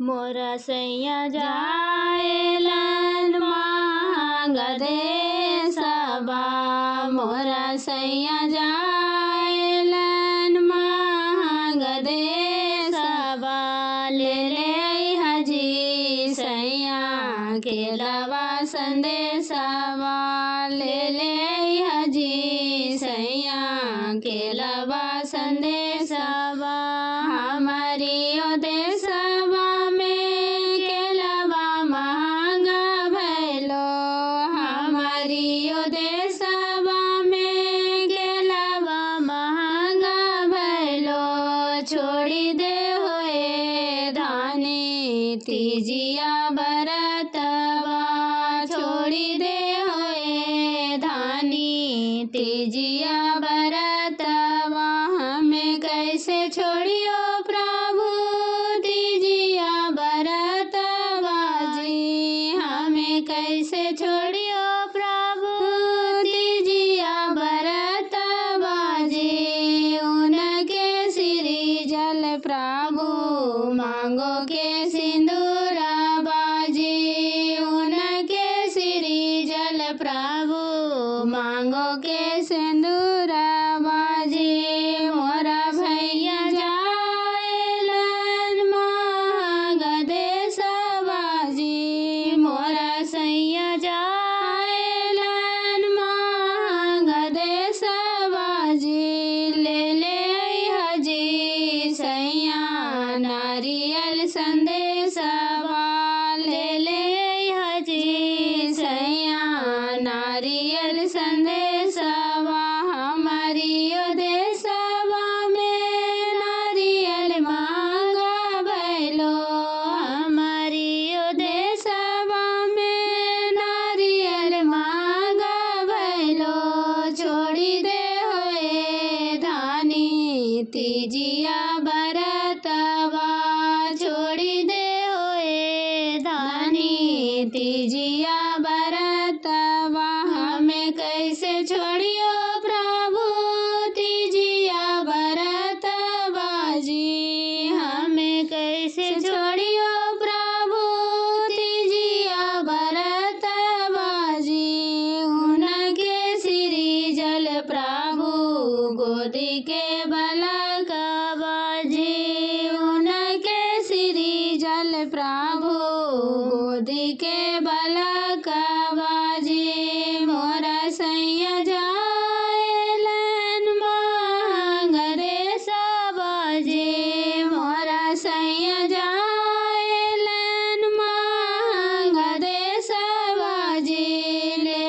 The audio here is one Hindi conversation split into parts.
मोरा सैया जाएलन मांग देशबा। मोरा सैया जाएलन मांग देशबा। ले हजी सैया केलवा संदेशवा। ले हजी सैया केलवा संदेशवा। हमारी ओ देशवा में केलवा महंगा भैलो। हमारी ओ देशवा में केलवा महंगा भैलो। छोड़ी दे होए धानी तीजिया बरतवा। छोड़ी दे होए धानी तीजिया बरतवा। हमें कैसे छोड़ियो प्रभु तीजिया बरतवा जी। हमें कैसे छोड़ियो प्रभु तीजिया बरतवा जी। उनके सिरी जल प्रभु मांगो के सिंदूर बाजी। उनके सिरी जल प्रभु मांगो के सिंदूर बाजी। मोरा भैया जाएलन मांग देशवा जी। मोरा सैया जाएलन मांग देशवा जी। ले हजी सैया नारियल संदेशवा। ले हजी सैया नारियल संदेशवा। हमारी ओ देशवा में नारियल मांगा भैलो। हमारी ओ देशवा में नारियल मांगा भैलो। छोड़ी दे होए धानी तीजिया बरतवा। छोड़ी दे होए धानी तीजिया बरतवा। हमें कैसे छोड़ियो प्रभु तीजिया बरतवा जी। हमें कैसे छोड़ियो प्रभु तीजिया बरतवा जी। उनके सिरी जल प्रभु गोदी के बलकवा जी। उनके सिरी जल प्रभु गोदी के बलकवा जी। मोरा सैया जाएलन मांग देशवा जी। मोरा सैया जाएलन मांग देशवा जी। ले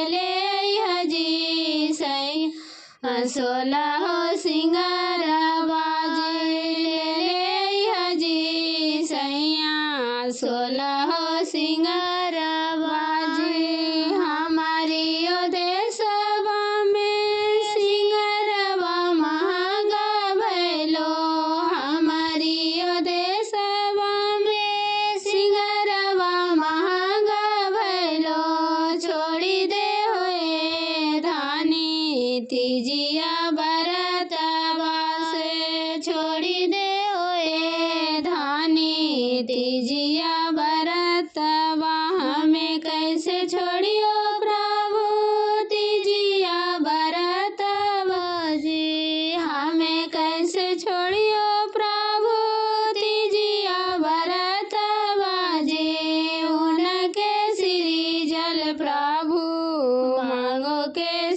हजी सैया सोलह सिंगारवा जी। ले हजी सैया सोलह सिंगारवा जी। हमारी ओ देशवा में सिंगारवा महंगा भैलो। हमारी ओ देशवा में सिंगारवा महंगा भैलो। छोड़ी दे होए धानी तीजिया बरतवा से। छोड़ी दे होए धानी तीजिया बरतवा। हमें कैसे छोड़ियो प्रभु तीजिया बरतवा जी। हमें कैसे छोड़ियो प्रभु तीजिया बरतवा जी। उनके सिरी जल प्रभु मांगो के